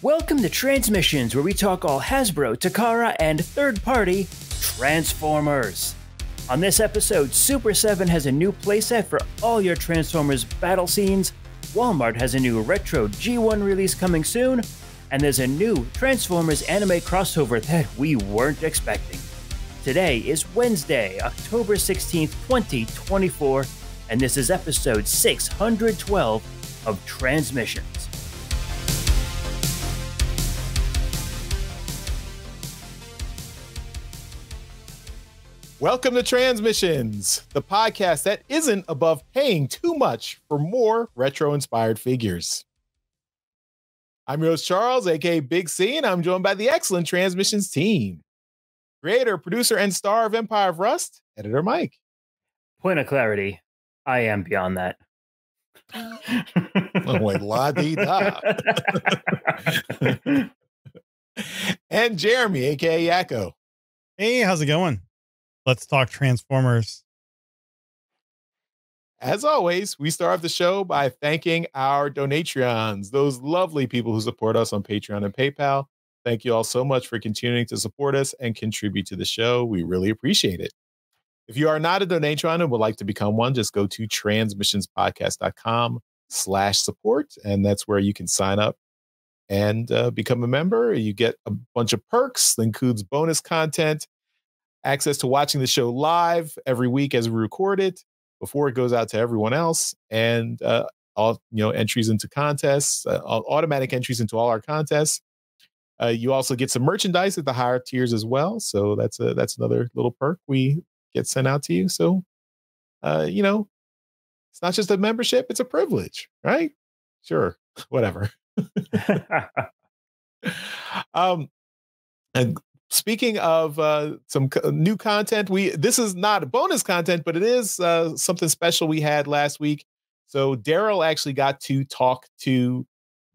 Welcome to Transmissions, where we talk all Hasbro, Takara, and third-party Transformers. On this episode, Super7 has a new playset for all your Transformers battle scenes, Walmart has a new retro G1 release coming soon, and there's a new Transformers anime crossover that we weren't expecting. Today is Wednesday, October 16th, 2024, and this is episode 612 of Transmissions. Welcome to Transmissions, the podcast that isn't above paying too much for more retro-inspired figures. I'm your host, Charles, aka Big C, and I'm joined by the excellent Transmissions team. Creator, producer, and star of Empire of Rust, Editor Mike. Point of clarity, I am beyond that. Oh, wait, la-dee-da. And Jeremy, aka Yakko. Hey, how's it going? Let's talk Transformers. As always, we start off the show by thanking our Donatreons, those lovely people who support us on Patreon and PayPal. Thank you all so much for continuing to support us and contribute to the show. We really appreciate it. If you are not a Donatreon and would like to become one, just go to transmissionspodcast.com/support, and that's where you can sign up and become a member. You get a bunch of perks, that includes bonus content, access to watching the show live every week as we record it before it goes out to everyone else, and all entries into contests, automatic entries into all our contests. You also get some merchandise at the higher tiers as well, so that's another little perk we get sent out to you. So it's not just a membership, it's a privilege, right? Sure. Whatever. And speaking of some new content, this is not bonus content, but it is something special we had last week. So Daryl actually got to talk to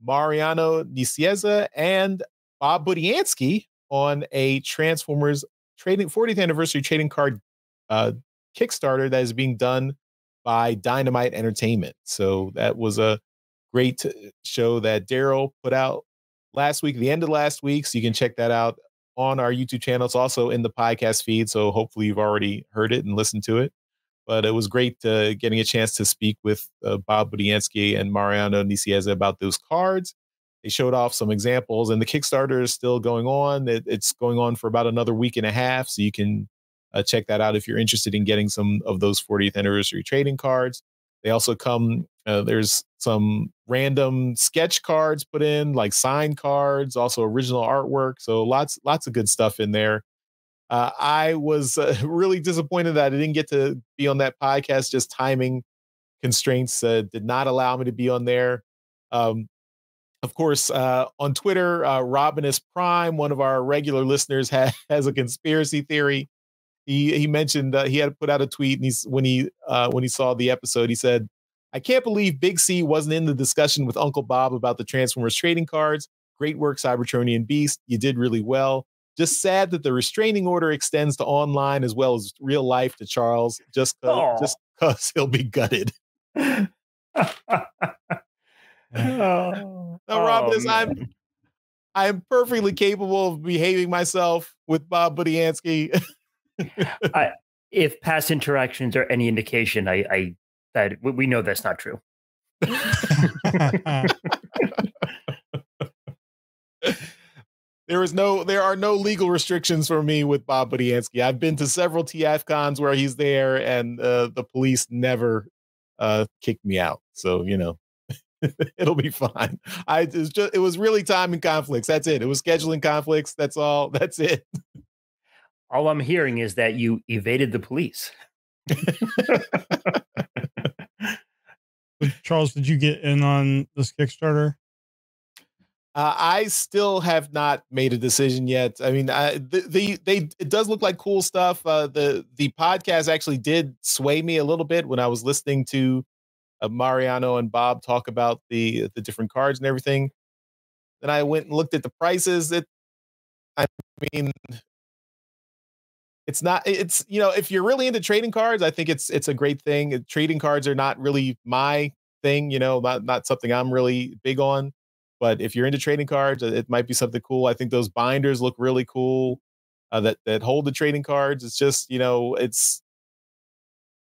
Mariano Nicieza and Bob Budiansky on a Transformers 40th anniversary trading card Kickstarter that is being done by Dynamite Entertainment. So that was a great show that Daryl put out last week, the end of last week. So you can check that out on our YouTube channel. It's also in the podcast feed, so hopefully you've already heard it and listened to it. But it was great getting a chance to speak with Bob Budiansky and Mariano Nicieza about those cards. They showed off some examples, and the Kickstarter is still going on. It's going on for about another week and a half, so you can check that out if you're interested in getting some of those 40th anniversary trading cards. They also come, there's some random sketch cards put in, like signed cards, also original artwork. So lots of good stuff in there. I was really disappointed that I didn't get to be on that podcast. Just timing constraints did not allow me to be on there. Of course, on Twitter, Robinus Prime, one of our regular listeners, has a conspiracy theory. He mentioned he had put out a tweet, and when he saw the episode, he said, "I can't believe Big C wasn't in the discussion with Uncle Bob about the Transformers trading cards. Great work, Cybertronian Beast. You did really well. Just sad that the restraining order extends to online as well as real life to Charles, just because he'll be gutted." Now, Robinus, I am perfectly capable of behaving myself with Bob Budiansky. If past interactions are any indication, that we know that's not true. There are no legal restrictions for me with Bob Budiansky. I've been to several TF cons where he's there, and the police never kicked me out. So it'll be fine. It was really timing conflicts. That's it. It was scheduling conflicts. That's all. That's it. All I'm hearing is that you evaded the police. Charles, did you get in on this Kickstarter? I still have not made a decision yet. I mean, it does look like cool stuff. The podcast actually did sway me a little bit when I was listening to Mariano and Bob talk about the different cards and everything. Then I went and looked at the prices. If you're really into trading cards, I think it's a great thing. Trading cards are not really my thing, not something I'm really big on. but if you're into trading cards, it might be something cool. I think those binders look really cool. That hold the trading cards. It's just, it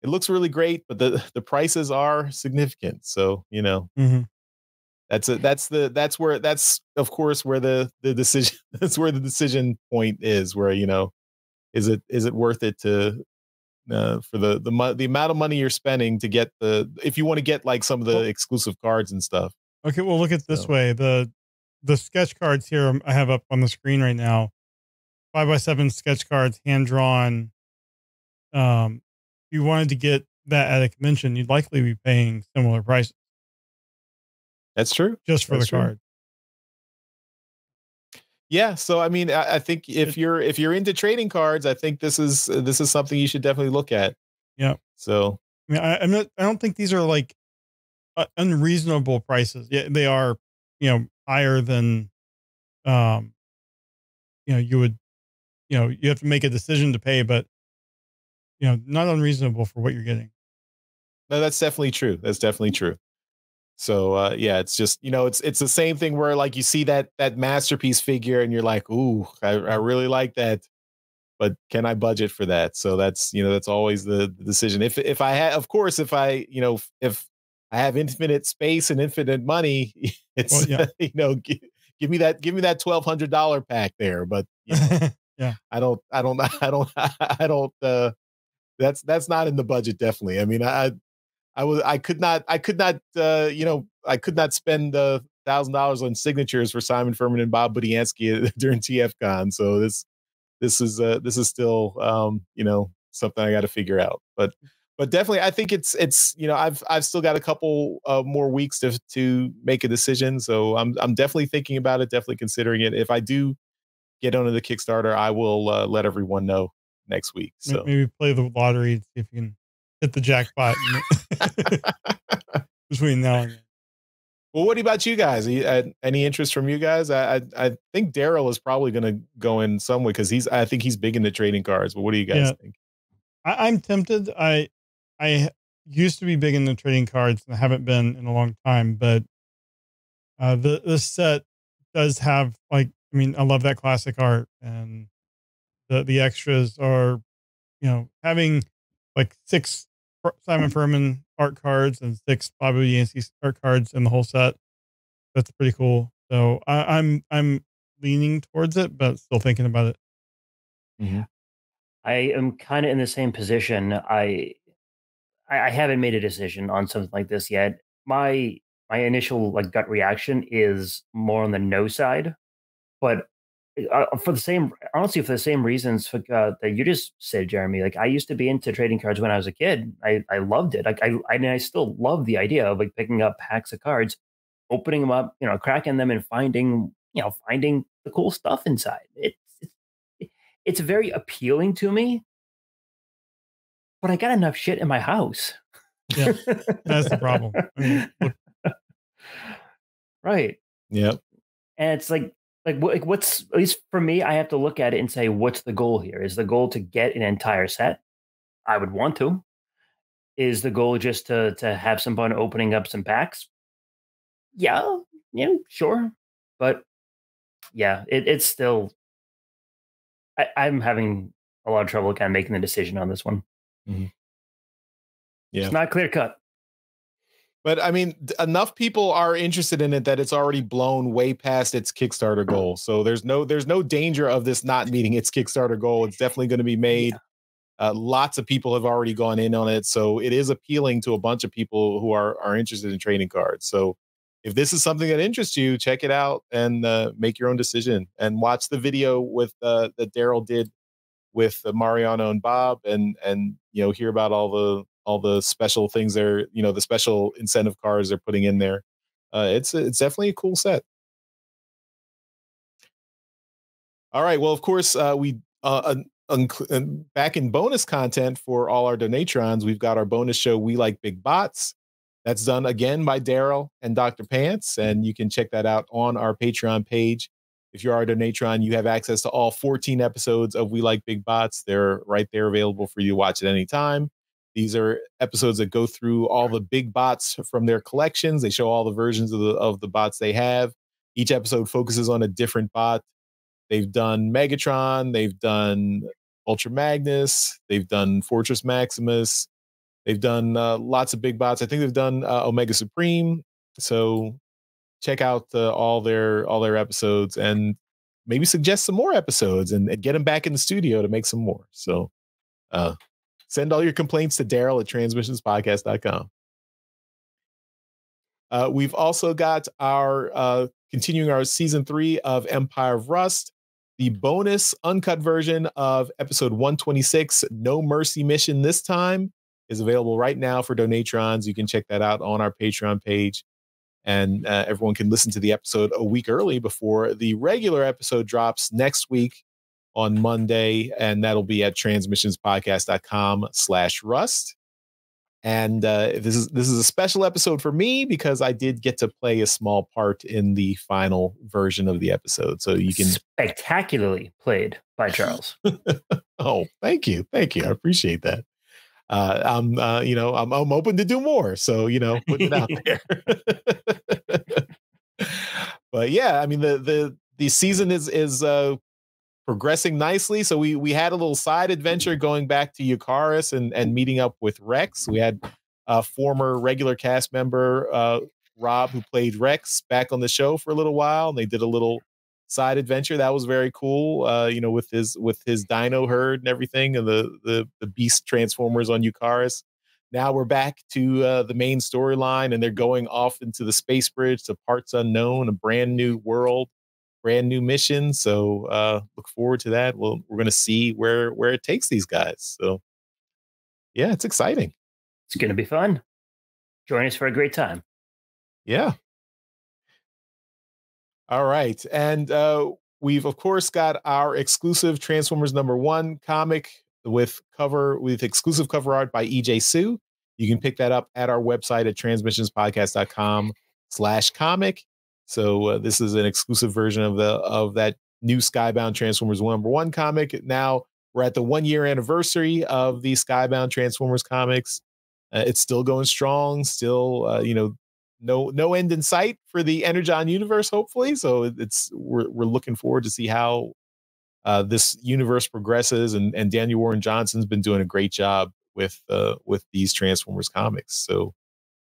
looks really great, but the prices are significant. So, Mhm. that's of course where the decision that's where the decision point is, where, is it worth it to for the amount of money you're spending to get if you want to get like some of the Well, exclusive cards and stuff. okay, well, look at it this So way. The sketch cards here I have up on the screen right now. 5x7 sketch cards, hand drawn. If you wanted to get that at a convention, you'd likely be paying similar prices that's true. just for That's the true. card. Yeah, so I mean, I think if you're into trading cards, I think this is something you should definitely look at. Yeah. So I mean, I don't think these are like unreasonable prices. Yeah, they are, higher than, um, you would, you have to make a decision to pay, but, not unreasonable for what you're getting. no, that's definitely true. That's definitely true. So yeah, it's just, it's the same thing where like you see that masterpiece figure and you're like, ooh, I really like that, but can I budget for that? So that's always the decision. If I had, of course, if I have infinite space and infinite money, Well, it's yeah. give me that $1,200 pack there. But Yeah. I don't. That's not in the budget. Definitely. I mean, I could not spend $1,000 on signatures for Simon Furman and Bob Budiansky during TFCon. So this is still something I got to figure out. But definitely, I think it's I've still got a couple more weeks to make a decision. So I'm definitely thinking about it, definitely considering it. If I do get onto the Kickstarter, I will let everyone know next week. So Maybe play the lottery and see if you can hit the jackpot between now and then. well, what about you guys? Any interest from you guys? I think Daryl is probably going to go in some way because I think he's big into trading cards. But what do you guys Yeah, think? I'm tempted. I used to be big into trading cards and I haven't been in a long time, but this set does have like, I mean, I love that classic art, and the extras are, having like 6 Simon Furman art cards and 6 Bobby Yancey art cards in the whole set. That's pretty cool. So I'm leaning towards it, but still thinking about it. Mhm. I am kind of in the same position. I haven't made a decision on something like this yet. My initial like gut reaction is more on the no side, but for the same honestly for the same reasons that you just said, Jeremy. Like I used to be into trading cards when I was a kid. I loved it. Like I still love the idea of like picking up packs of cards, opening them up, cracking them and finding the cool stuff inside. It's very appealing to me, but I got enough shit in my house. Yeah, that's the problem. I mean, look, Right. Yep. And it's like what's, at least for me, I have to look at it and say, what's the goal here? Is the goal to get an entire set? I would want to. Is the goal just to have some fun opening up some packs? Yeah, yeah, sure. But yeah, it's still I'm having a lot of trouble kind of making the decision on this one. Mhm. It's Yeah. not clear cut. But I mean, enough people are interested in it that it's already blown way past its Kickstarter goal. So there's no danger of this not meeting its Kickstarter goal. It's definitely going to be made. Yeah. Lots of people have already gone in on it, so it is appealing to a bunch of people who are interested in trading cards. So if this is something that interests you, check it out and make your own decision. And watch the video with that Daryl did with Mariano and Bob, and hear about all the special things they're the special incentive cards they're putting in there. It's definitely a cool set. All right. Well, of course, we back in bonus content for all our donatrons, we've got our bonus show, We Like Big Bots. That's done again by Daryl and Dr. Pants, and you can check that out on our Patreon page. If you're our donatron, you have access to all 14 episodes of We Like Big Bots. They're right there available for you to watch at any time. These are episodes that go through all the big bots from their collections. They show all the versions of the bots they have. Each episode focuses on a different bot. They've done Megatron, they've done Ultra Magnus, they've done Fortress Maximus, they've done lots of big bots. I think they've done Omega Supreme. So check out all their episodes and maybe suggest some more episodes and get them back in the studio to make some more. So send all your complaints to Daryl at transmissionspodcast.com. We've also got our continuing our season 3 of Empire of Rust. The bonus uncut version of episode 126, No Mercy Mission this time, is available right now for donatrons. You can check that out on our Patreon page. And everyone can listen to the episode a week early before the regular episode drops next week on Monday. And that'll be at transmissionspodcast.com/rust. And this is a special episode for me because I did get to play a small part in the final version of the episode. So you can spectacularly played by Charles. Oh, thank you. I appreciate that. I'm open to do more. So, putting it out there. But yeah, I mean, the season is progressing nicely. So we had a little side adventure going back to Eucharis and meeting up with Rex. We had a former regular cast member, Rob, who played Rex, back on the show for a little while. And they did a little side adventure that was very cool. With his dino herd and everything, and the beast transformers on Eucharis. Now we're back to the main storyline, and they're going off into the space bridge to parts unknown, a brand new world, brand new mission. So look forward to that. We're going to see where it takes these guys. So yeah, it's exciting. It's going to be fun. Join us for a great time. Yeah. All right. And we've, of course, got our exclusive Transformers #1 comic with exclusive cover art by EJ Sue. You can pick that up at our website at transmissionspodcast.com/comic. So this is an exclusive version of that new Skybound Transformers #1 comic. Now we're at the 1-year anniversary of the Skybound Transformers comics. It's still going strong. Still, no end in sight for the Energon universe, hopefully. So we're looking forward to see how this universe progresses, and Daniel Warren Johnson's been doing a great job with these Transformers comics. So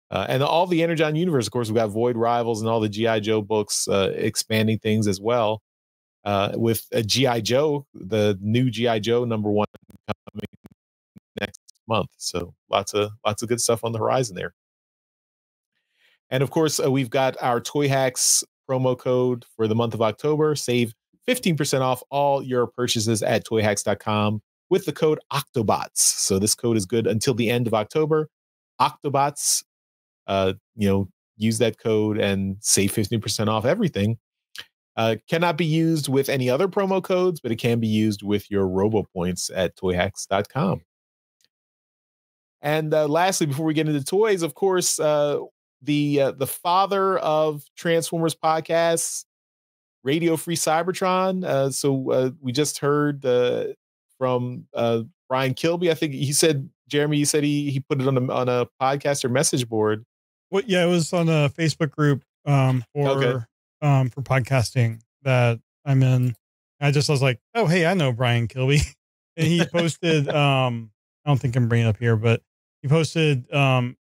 and all the Energon universe, of course, we've got Void Rivals and all the G.I. Joe books expanding things as well. With G.I. Joe, the new G.I. Joe #1 coming next month. So lots of good stuff on the horizon there. And of course, we've got our Toy Hacks promo code for the month of October. Save 15% off all your purchases at toyhacks.com with the code Octobots. So this code is good until the end of October. Octobots, use that code and save 15% off everything. Cannot be used with any other promo codes, but it can be used with your RoboPoints at toyhacks.com. And lastly, before we get into toys, of course, the father of Transformers podcasts, Radio Free Cybertron. So we just heard from Brian Kilby. I think he said, Jeremy, you said he put it on a podcast or message board. Well, yeah, it was on a Facebook group for podcasting that I'm in. I was like, oh, hey, I know Brian Kilby. And he posted, I don't think I'm bringing it up here, but he posted an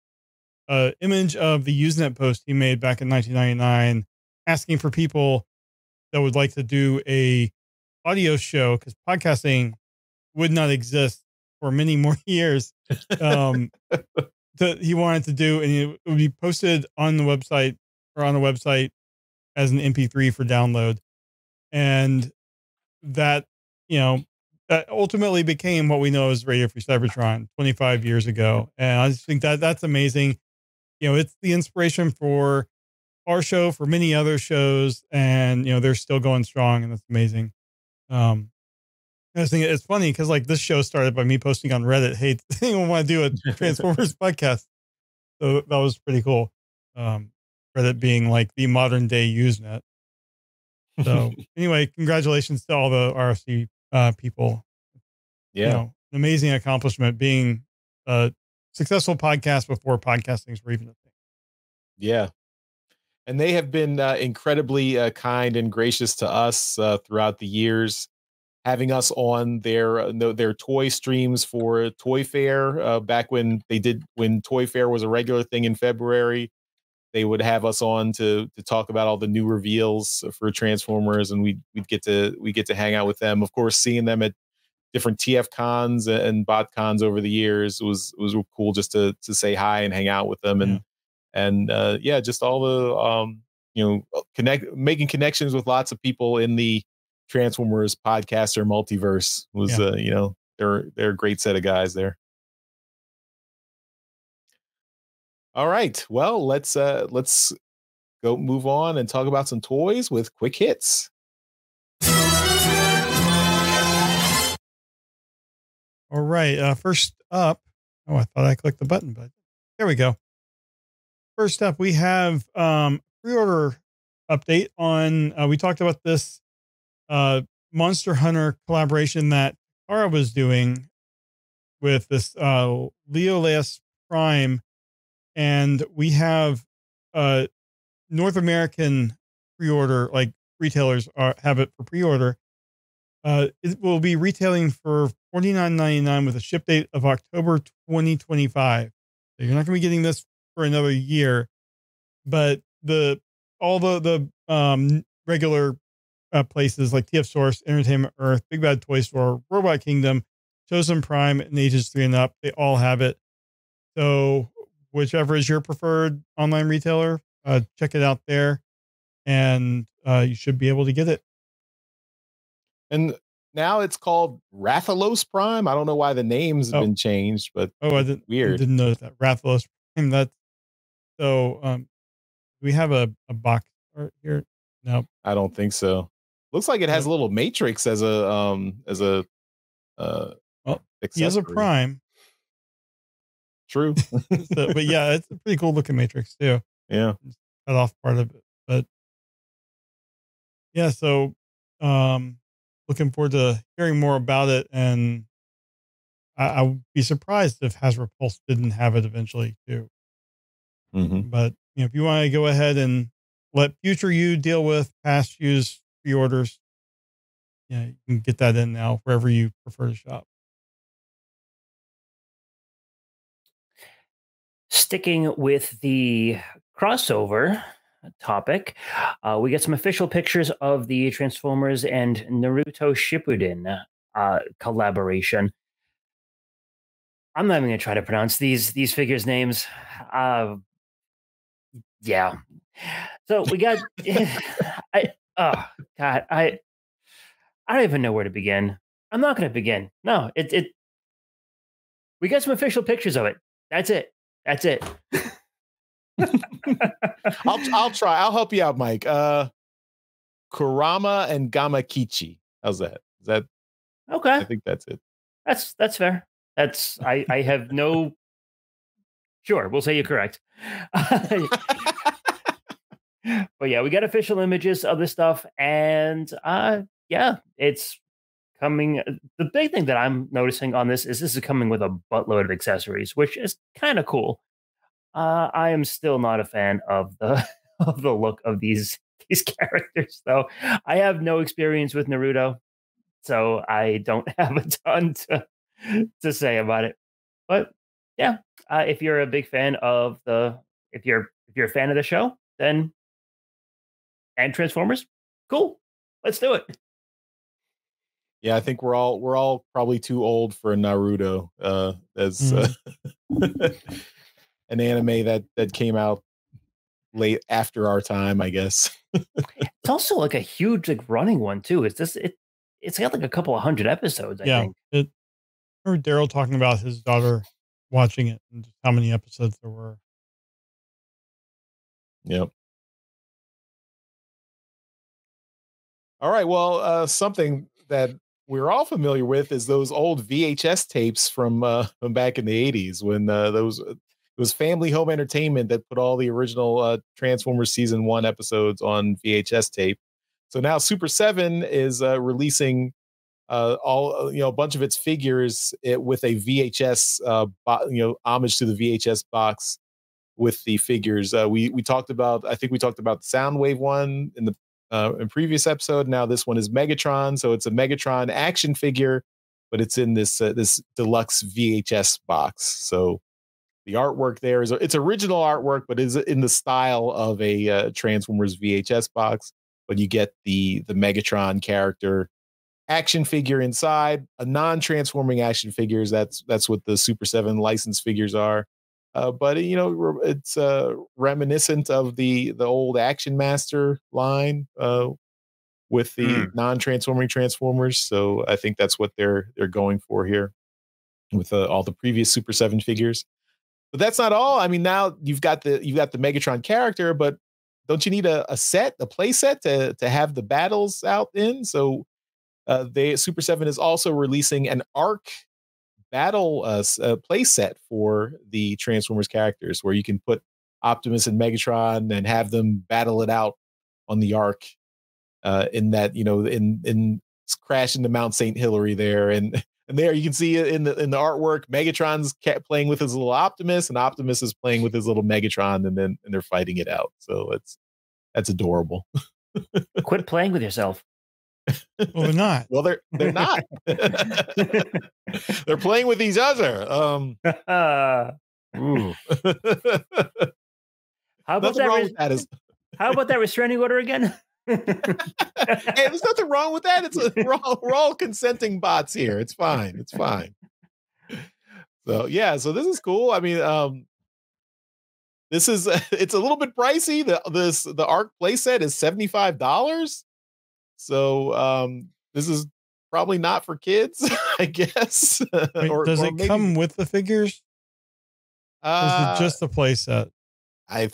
image of the Usenet post he made back in 1999, asking for people that would like to do a audio show, because podcasting would not exist for many more years. That he wanted to do, and it would be posted on the website as an MP3 for download. And that, that ultimately became what we know as Radio Free Cybertron 25 years ago. And I just think that's amazing. It's the inspiration for our show, for many other shows, and they're still going strong, and that's amazing. I was thinking it's funny because this show started by me posting on Reddit, hey, does anyone want to do a Transformers podcast? So that was pretty cool. Reddit being like the modern day Usenet. So anyway, congratulations to all the RFC people. Yeah. An amazing accomplishment, being a successful podcast before podcastings were even a thing. Yeah. And they have been incredibly kind and gracious to us throughout the years, having us on their toy streams for Toy Fair back when Toy Fair was a regular thing in February. They would have us on to talk about all the new reveals for Transformers, and we'd get to hang out with them. Of course, seeing them at different TF cons and bot cons over the years was cool just to say hi and hang out with them. And yeah, just all the making connections with lots of people in the Transformers podcaster multiverse was they're a great set of guys there. All right, well, let's go move on and talk about some toys with quick hits. All right, first up, I thought I clicked the button, but there we go. First up, we have pre-order update on. We talked about this Monster Hunter collaboration that Kara was doing with this Leolas Prime, and we have North American pre-order, like retailers have it for pre-order. It will be retailing for $49.99 with a ship date of October 2025. So you're not going to be getting this for another year, but all the regular places like TF Source, Entertainment Earth, Big Bad Toy Store, Robot Kingdom, Chosen Prime, and Ages 3 and Up, they all have it. So whichever is your preferred online retailer, check it out there, and you should be able to get it. And now it's called Rathalos Prime. I don't know why the names have been changed, but weird. I didn't notice that. Rathalos Prime. That's so. We have a box art here. No, I don't think so. Looks like it has a little matrix as a he has a Prime. True. But yeah, it's a pretty cool looking matrix too. Yeah. Cut off part of it. But yeah, so looking forward to hearing more about it, and I would be surprised if Hasbro Pulse didn't have it eventually too. Mm-hmm. But if you want to go ahead and let future you deal with past you's pre-orders, you can get that in now wherever you prefer to shop. Sticking with the crossover topic, we get some official pictures of the Transformers and Naruto Shippuden collaboration. I'm not even going to try to pronounce these figures' names. Yeah. So we got. I don't even know where to begin. I'm not going to begin. No, we got some official pictures of it. That's it. I'll try. I'll help you out, Mike. Kurama and Gamakichi. How's that? Is that okay? I think that's it. That's fair. I have no. Sure, we'll say you're correct. But yeah, we got official images of this stuff, and yeah, it's coming. The big thing that I'm noticing on this is coming with a buttload of accessories, which is kind of cool. I am still not a fan of the of the look of these characters, though. I have no experience with Naruto, so I don't have a ton to say about it. But yeah, if you're a big fan of if you're a fan of the show, then and Transformers, cool, let's do it. Yeah, I think we're all probably too old for Naruto as an anime that came out late after our time, I guess. It's also like a huge running one too. It's got like a couple of hundred episodes, I think. I heard Daryl talking about his daughter watching it and just how many episodes there were. Yep. All right. Well, something that we're all familiar with is those old VHS tapes from back in the 80s when it was Family Home Entertainment that put all the original Transformers Season 1 episodes on VHS tape. So now Super 7 is releasing a bunch of its figures with a VHS homage to the VHS box with the figures. We talked about, I think we talked about the Soundwave one in previous episode. Now this one is Megatron, so it's a Megatron action figure, but it's in this this deluxe VHS box. So the artwork there is it's original artwork, but is in the style of a Transformers VHS box. But you get the Megatron character action figure inside, a non-transforming action figures. That's what the Super 7 licensed figures are. But you know, it's reminiscent of the old Action Master line with the non-transforming Transformers. So I think that's what they're going for here with all the previous Super 7 figures. But that's not all. I mean, now you've got the Megatron character, but don't you need a set, a play set to have the battles out in? So Super 7 is also releasing an ARC battle play set for the Transformers characters, where you can put Optimus and Megatron and have them battle it out on the ARC in that, you know, in Crash into Mount St. Hilary there, and there you can see in the artwork, Megatron's playing with his little Optimus, and Optimus is playing with his little Megatron, and they're fighting it out. So that's adorable. Quit playing with yourself. Well, they're not. Well, they're not. They're playing with each other. Ooh. How about how about that restraining order again? Hey, there's nothing wrong with that. We're all consenting bots here. It's fine. It's fine. So yeah, so this is cool. I mean, this is it's a little bit pricey. The ARC playset is $75. So this is probably not for kids, I guess. Wait, does it come with the figures? Or is it just the playset? I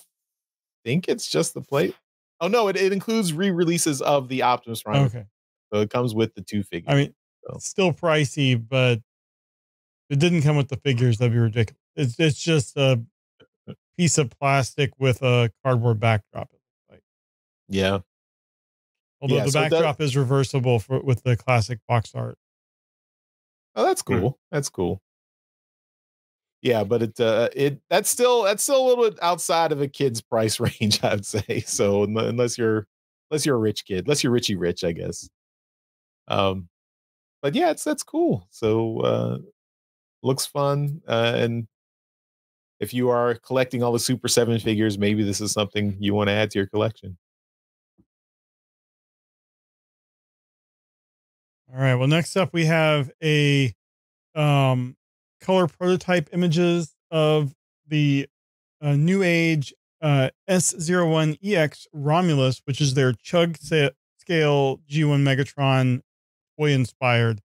think it's just the play. Oh no, it includes re-releases of the Optimus Prime. Okay. So it comes with the two figures. I mean, it's still pricey, but if it didn't come with the figures, that'd be ridiculous. It's just a piece of plastic with a cardboard backdrop. Yeah. Although the backdrop is reversible with the classic box art. Oh, that's cool. That's cool. Yeah, but that's still a little bit outside of a kid's price range, I'd say. So unless you're a rich kid, unless you're Richie Rich, I guess. But yeah, that's cool. So looks fun. And if you are collecting all the Super 7 figures, maybe this is something you want to add to your collection. All right. Well, next up we have a color prototype images of the New Age S01EX Romulus, which is their chug scale G1 Megatron toy inspired.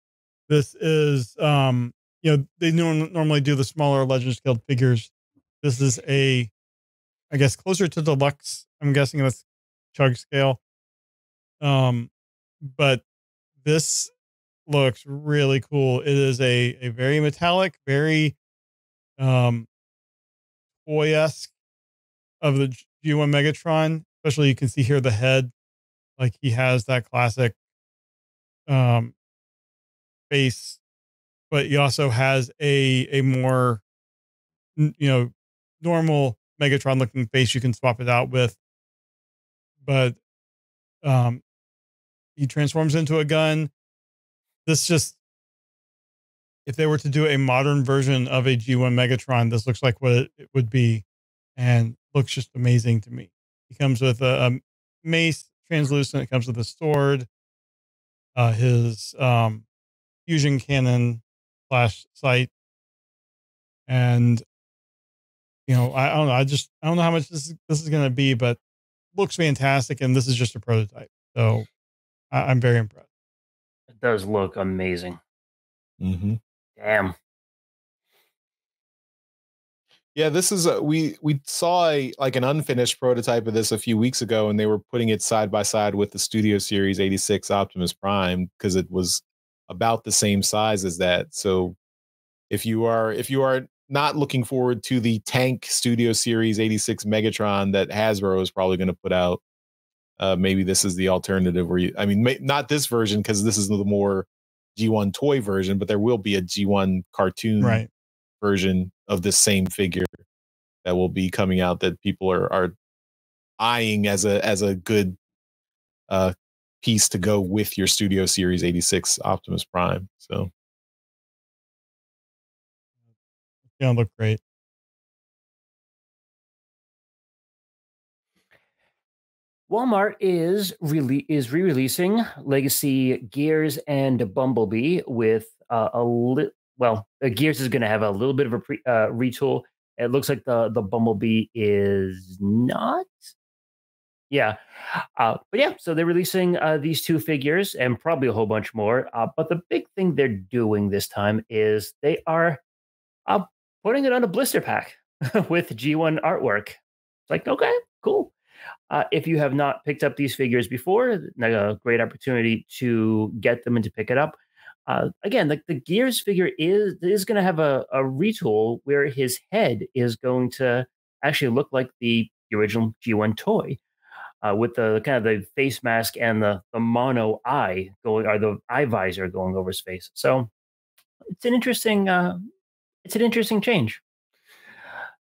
This is you know, they normally do the smaller Legend scaled figures. This is I guess closer to deluxe. I'm guessing that's chug scale. But this looks really cool. It is a very metallic, very toy-esque of the G1 Megatron. Especially you can see here the head, like he has that classic face, but he also has a more normal Megatron looking face you can swap it out with. But he transforms into a gun. This just, if they were to do a modern version of a G1 Megatron, this looks like what it would be, and looks just amazing to me. He comes with a mace, translucent. It comes with a sword, his fusion cannon / sight, and I don't know. I don't know how much this is going to be, but looks fantastic. And this is just a prototype, so I'm very impressed. It does look amazing. Mm-hmm. Damn. Yeah, this is we saw an unfinished prototype of this a few weeks ago, and they were putting it side by side with the Studio Series 86 Optimus Prime because it was about the same size as that. So if you are not looking forward to the tank Studio Series 86 Megatron that Hasbro is probably going to put out, maybe this is the alternative where not this version, because this is the more G1 toy version, but there will be a G1 cartoon version of this same figure that will be coming out that people are eyeing as a good piece to go with your Studio Series 86 Optimus Prime. So It's gonna look great. Walmart is re-releasing Legacy Gears and Bumblebee with Gears is going to have a little bit of a retool. It looks like the Bumblebee is not. Yeah, but yeah, so they're releasing these two figures and probably a whole bunch more. But the big thing they're doing this time is they are putting it on a blister pack with G1 artwork. It's like, okay, cool. If you have not picked up these figures before, a great opportunity to get them and to pick it up. Again, like the Gears figure is going to have a retool where his head is going to actually look like the original G1 toy, with the kind of the face mask and the mono eye going, or the eye visor going over his face. So it's an interesting change.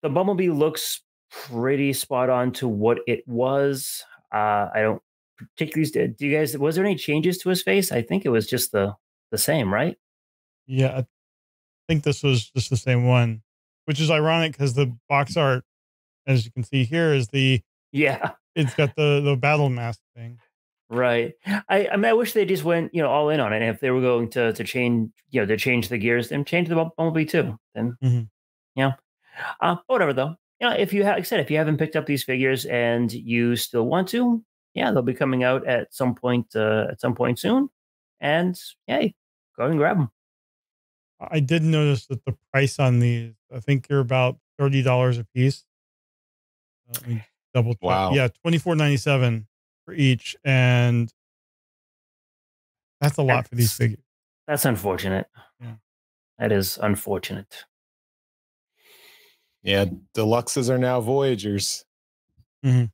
The Bumblebee looks pretty spot on to what it was. I don't particularly. Do you guys? Was there any changes to his face? I think it was just the same, right? Yeah, I think this was just the same one, which is ironic because the box art, as you can see here, is it's got the battle mask thing. Right. I mean, I wish they just went all in on it. And if they were going to change the Gears, then change the Bumblebee too. Then whatever though. If you like I said, if you haven't picked up these figures and you still want to, they'll be coming out at some point soon. And hey, go ahead and grab them. I did notice that the price on these, I think you're about $30 a piece. Let me double check. Wow. Yeah, $24.97 for each, and that's a lot for these figures. That's unfortunate. Yeah. That is unfortunate. Yeah, deluxes are now Voyagers. Yeah.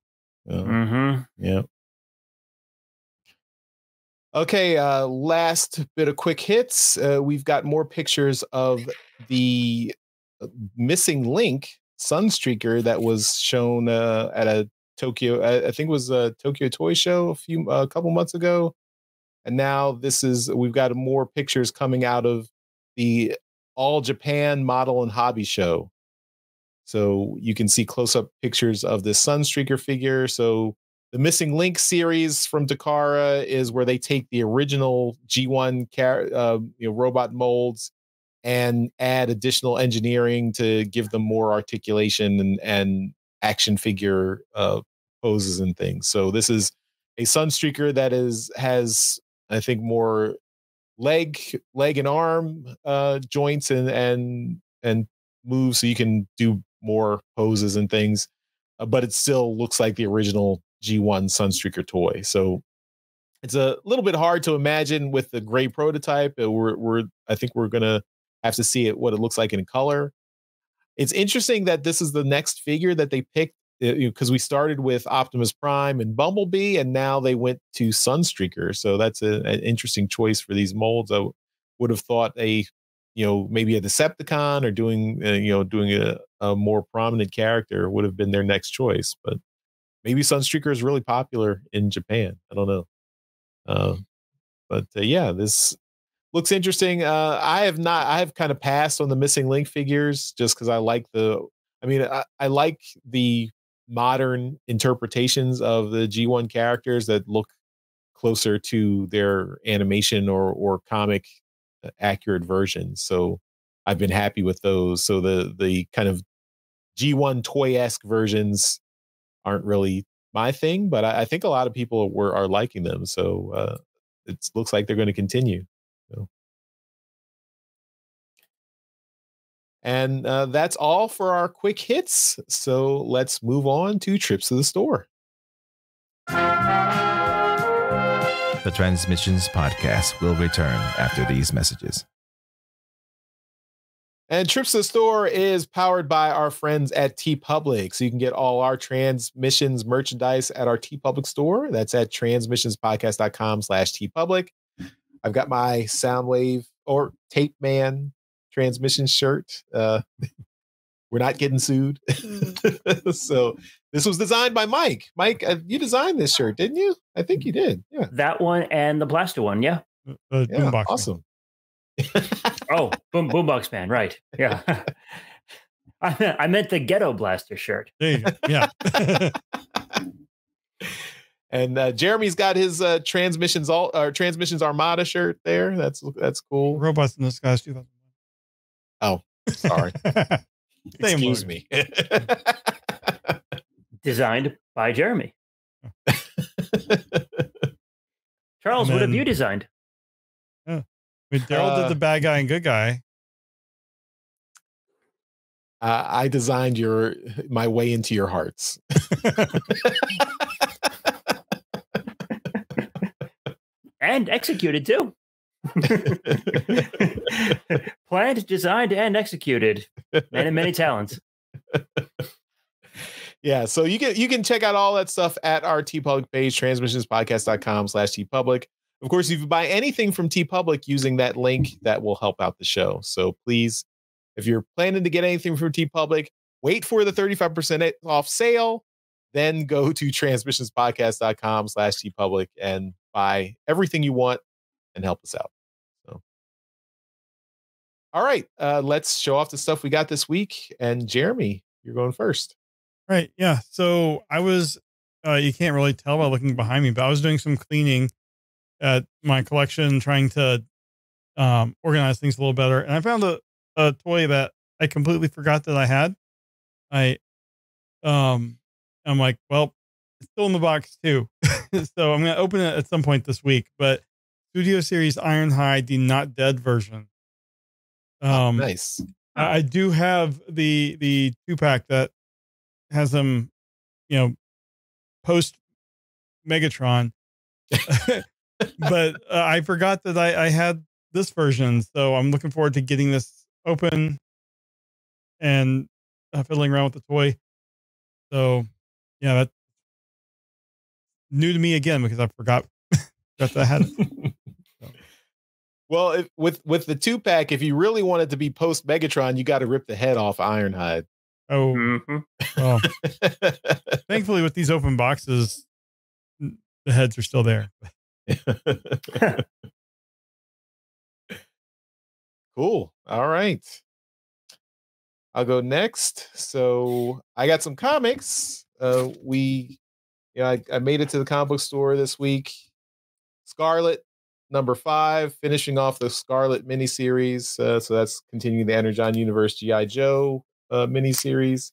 Okay, last bit of quick hits. We've got more pictures of the missing link Sunstreaker that was shown at a Tokyo, I think it was a Tokyo Toy Show a couple months ago. And now we've got more pictures coming out of the All Japan Model and Hobby Show. So you can see close-up pictures of this Sunstreaker figure. So the Missing Link series from Takara is where they take the original G1 robot molds and add additional engineering to give them more articulation and action figure poses and things. So this is a Sunstreaker that has I think more leg and arm joints and moves, so you can do more poses and things, but it still looks like the original G1 Sunstreaker toy. So it's a little bit hard to imagine with the gray prototype. I think we're gonna have to see what it looks like in color. It's interesting that this is the next figure that they picked, because we started with Optimus Prime and Bumblebee, and now they went to Sunstreaker. So that's an interesting choice for these molds. I would have thought maybe a Decepticon or doing a more prominent character would have been their next choice. But maybe Sunstreaker is really popular in Japan. I don't know. This looks interesting. I have kind of passed on the Missing Link figures just because I like I like the modern interpretations of the G1 characters that look closer to their animation or comic accurate versions. So I've been happy with those. So the kind of G1 toy-esque versions aren't really my thing, but I think a lot of people are liking them. So it looks like they're going to continue. So. And that's all for our quick hits. So let's move on to trips to the store. The Transmissions podcast will return after these messages. And Trips to the Store is powered by our friends at TeePublic. So you can get all our Transmissions merchandise at our TeePublic store. That's at transmissionspodcast.com/TeePublic. I've got my Soundwave or Tape Man Transmission shirt, where We're not getting sued. So this was designed by Mike. Mike, you designed this shirt, didn't you? I think you did. Yeah. That one and the Blaster one. Yeah. Yeah. Boombox Awesome. Oh, Boombox Man. Right. Yeah. I meant the Ghetto Blaster shirt. There you go. Yeah. And Jeremy's got his Transmissions Armada shirt there. That's cool. Robots in Disguise 2001. Oh, sorry. Excuse me. Designed by Jeremy. Charles, what have you designed? Yeah. Daryl did the bad guy and good guy. I designed my way into your hearts. And executed too. Planned, designed, and executed. Many talents. Yeah, so you can check out all that stuff at our TeePublic page, transmissionspodcast.com/TeePublic. Of course, if you buy anything from TeePublic using that link, that will help out the show. So please, if you're planning to get anything from TeePublic, wait for the 35% off sale, then go to transmissionspodcast.com/TeePublic and buy everything you want and help us out. So, all right, let's show off the stuff we got this week. And Jeremy, you're going first. Right. Yeah. So I was, you can't really tell by looking behind me, but I was doing some cleaning at my collection, trying to organize things a little better. And I found a toy that I completely forgot that I had. I'm like, well, it's still in the box too. So I'm going to open it at some point this week, but Studio Series Ironhide, the not dead version. Nice. I do have the 2-pack that has them, post Megatron, but I forgot that I had this version. So I'm looking forward to getting this open and fiddling around with the toy. So yeah, that's new to me again because I forgot that I had it. So. Well, with the 2-pack, if you really want it to be post Megatron, you got to rip the head off Ironhide. Oh, Mm-hmm. Well, thankfully with these open boxes, the heads are still there. Cool. All right. I'll go next. So I got some comics. I made it to the comic book store this week. Scarlet #5, finishing off the Scarlet miniseries. So that's continuing the Energon Universe G.I. Joe miniseries.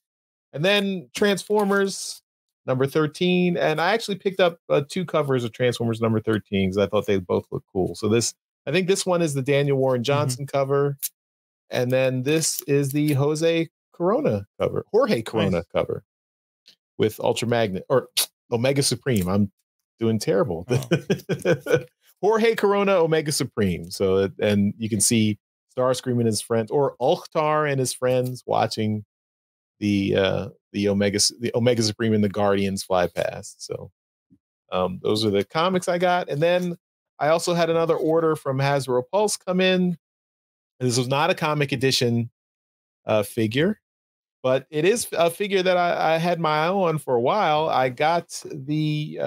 And then Transformers #13. And I actually picked up 2 covers of Transformers #13 because I thought they both looked cool. So I think this one is the Daniel Warren Johnson cover. And then this is the Jorge Corona cover with Ultra Magnet or Omega Supreme. I'm doing terrible. Oh. Jorge Corona Omega Supreme. So, and you can see Starscream and his friends, or Ulftar and his friends, watching the Omega Supreme and the Guardians fly past. So those are the comics I got. And then I also had another order from Hasbro Pulse come in. This was not a comic edition figure, but it is a figure that I had my eye on for a while. I got the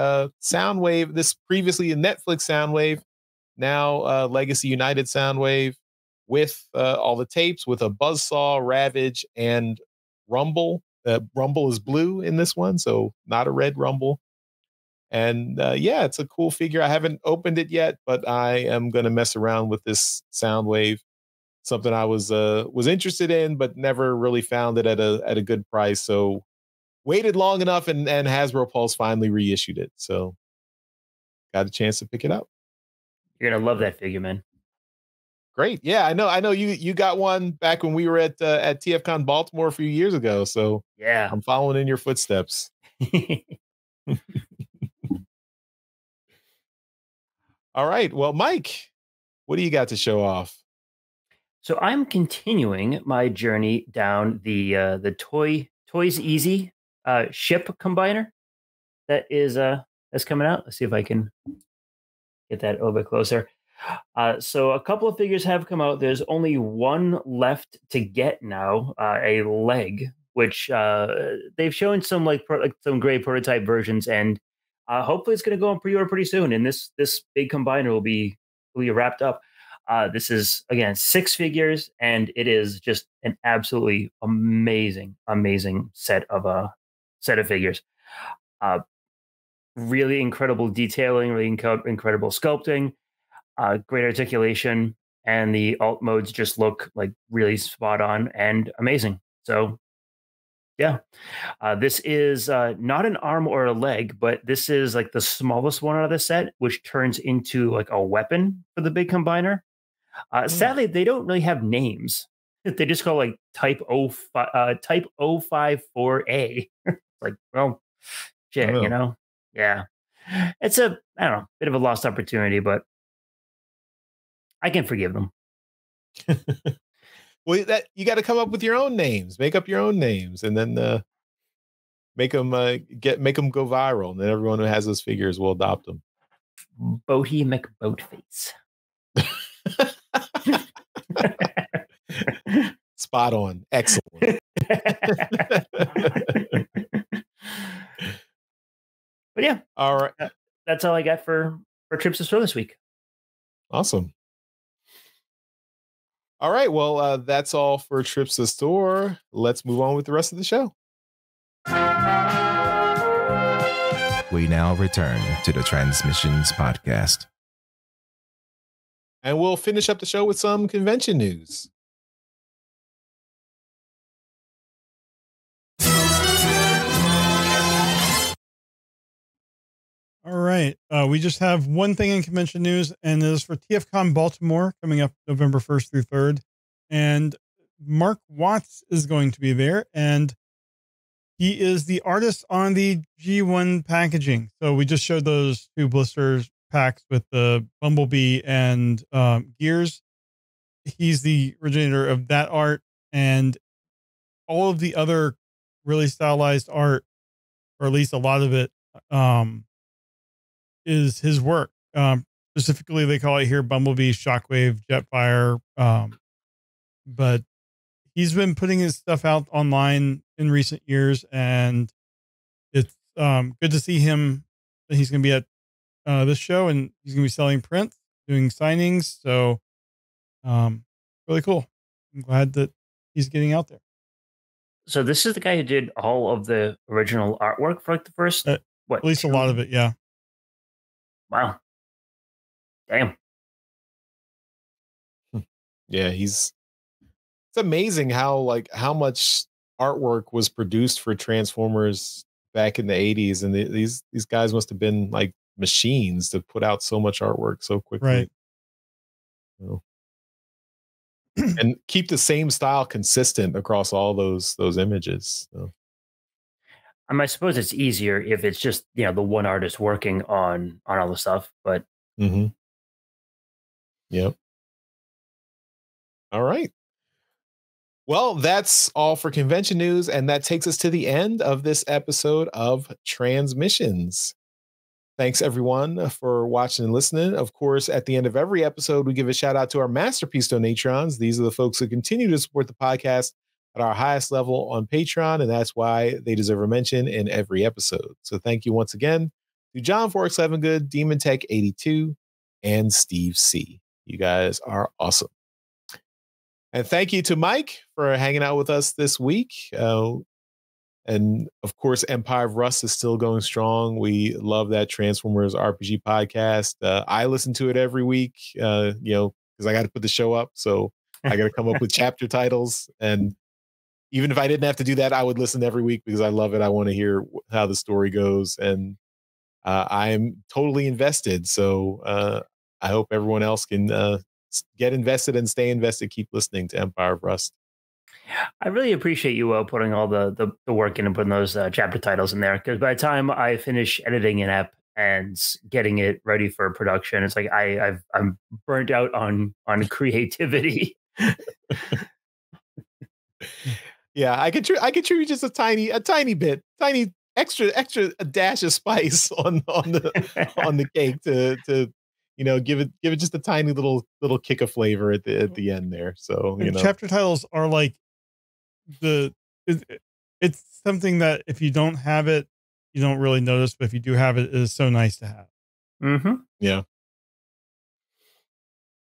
Soundwave, this previously a Netflix Soundwave, now Legacy United Soundwave, with all the tapes, with a Buzzsaw, Ravage, and Rumble. Rumble is blue in this one, so not a red Rumble. And it's a cool figure. I haven't opened it yet, but I am going to mess around with this Soundwave. Something I was interested in, but never really found it at a good price. So waited long enough, and Hasbro Pulse finally reissued it. So got a chance to pick it up. You're gonna love that figure, man. Great, yeah, I know you got one back when we were at TFCon Baltimore a few years ago. So yeah, I'm following in your footsteps. All right, well, Mike, what do you got to show off? So I'm continuing my journey down the Toys Easy ship combiner that is that's coming out. Let's see if I can get that a little bit closer. So a couple of figures have come out. There's only one left to get now, a leg, which they've shown some like some great prototype versions, and hopefully it's going to go on pre-order pretty soon. And this big combiner will be wrapped up. This is again 6 figures, and it is just an absolutely amazing set of figures. Really incredible detailing, really incredible sculpting, great articulation, and the alt modes just look like really spot on and amazing. So yeah, this is not an arm or a leg, but this is like the smallest one out of the set, which turns into like a weapon for the big combiner. Sadly, they don't really have names. They just call like type 054A. Like, well, shit, you know? Yeah. It's I don't know, bit of a lost opportunity, but I can forgive them. Well, that you got to come up with your own names, make up your own names, and then make them go viral, and then everyone who has those figures will adopt them. Boaty McBoatface. Spot on. Excellent. But yeah, all right. That's all I got for Trips to Store this week. Awesome. All right. Well, that's all for Trips to Store. Let's move on with the rest of the show. We now return to the Transmissions podcast. And we'll finish up the show with some convention news. All right. We just have one thing in convention news, and it is for TFCon Baltimore coming up November 1st through 3rd. And Mark Watts is going to be there, and he is the artist on the G1 packaging. So we just showed those 2 blisters packs with the Bumblebee and Gears. He's the originator of that art, and all of the other really stylized art, or at least a lot of it, is his work. Specifically, they call it here Bumblebee, Shockwave, Jetfire. But he's been putting his stuff out online in recent years, and it's good to see him. He's going to be at this show, and he's going to be selling prints, doing signings. So really cool. I'm glad that he's getting out there. So this is the guy who did all of the original artwork for like the first, at least 2? A lot of it. Yeah. Wow. Damn. Yeah, it's amazing how much artwork was produced for Transformers back in the 80s, and these guys must have been like machines to put out so much artwork so quickly. Right. So, and keep the same style consistent across all those images. So. I suppose it's easier if it's just, the one artist working on all the stuff, but Yep. All right. Well, that's all for convention news, and that takes us to the end of this episode of Transmissions. Thanks, everyone, for watching and listening. Of course, at the end of every episode, we give a shout out to our Masterpiece Donatrons. These are the folks who continue to support the podcast at our highest level on Patreon, and that's why they deserve a mention in every episode. So thank you once again to John Forks Good, Demon Tech 82, and Steve C. You guys are awesome. And thank you to Mike for hanging out with us this week. And of course, Empire of Rust is still going strong. We love that Transformers RPG podcast. I listen to it every week, because I got to put the show up. So I got to come up with chapter titles. And even if I didn't have to do that, I would listen every week because I love it. I want to hear how the story goes. And I am totally invested. So I hope everyone else can get invested and stay invested. Keep listening to Empire of Rust. I really appreciate you putting all the work in and putting those chapter titles in there, because by the time I finish editing an app and getting it ready for production, it's like I'm burnt out on creativity. Yeah, I contribute just a tiny bit, extra a dash of spice on the cake to give it just a tiny little kick of flavor at the end there. So chapter titles are like it's something that if you don't have it, you don't really notice, but if you do have it, it is so nice to have. Mm-hmm. Yeah.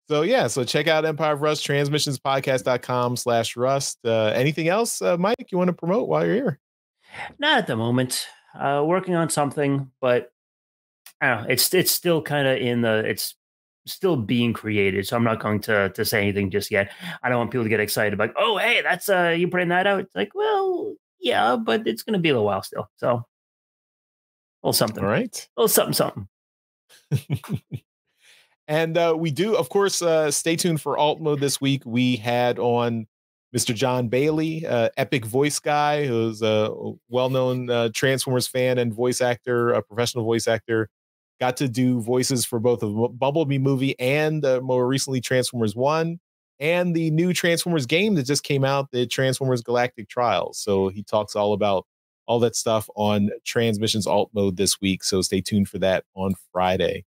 So check out Empire of Rust, transmissionspodcast.com/Rust. Anything else, Mike, you want to promote while you're here? Not at the moment. Working on something, but I don't know. It's still kind of it's still being created. So I'm not going to say anything just yet. I don't want people to get excited like, oh, hey, that's you putting that out. It's like, well, yeah, but it's going to be a little while still. So a little something. All right. A little something. And we do, of course, stay tuned for alt mode this week. We had on Mr. John Bailey, epic voice guy, who's a well-known Transformers fan and voice actor, a professional voice actor. Got to do voices for both the Bumblebee movie and more recently Transformers 1 and the new Transformers game that just came out, the Transformers Galactic Trials. So he talks all about all that stuff on Transmissions alt mode this week. So stay tuned for that on Friday.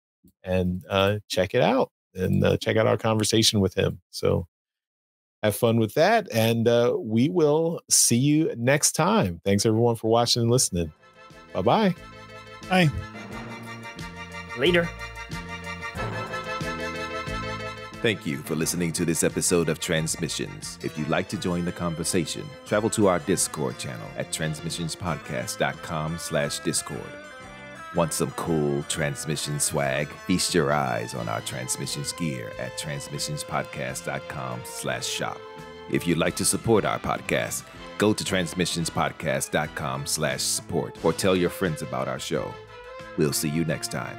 And check it out and check out our conversation with him. So have fun with that. And we will see you next time. Thanks, everyone, for watching and listening. Bye-bye. Bye. Later. Thank you for listening to this episode of Transmissions. If you'd like to join the conversation, travel to our Discord channel at transmissionspodcast.com/Discord. Want some cool Transmission swag? Feast your eyes on our Transmissions gear at transmissionspodcast.com/shop. If you'd like to support our podcast, go to transmissionspodcast.com/support or tell your friends about our show. We'll see you next time.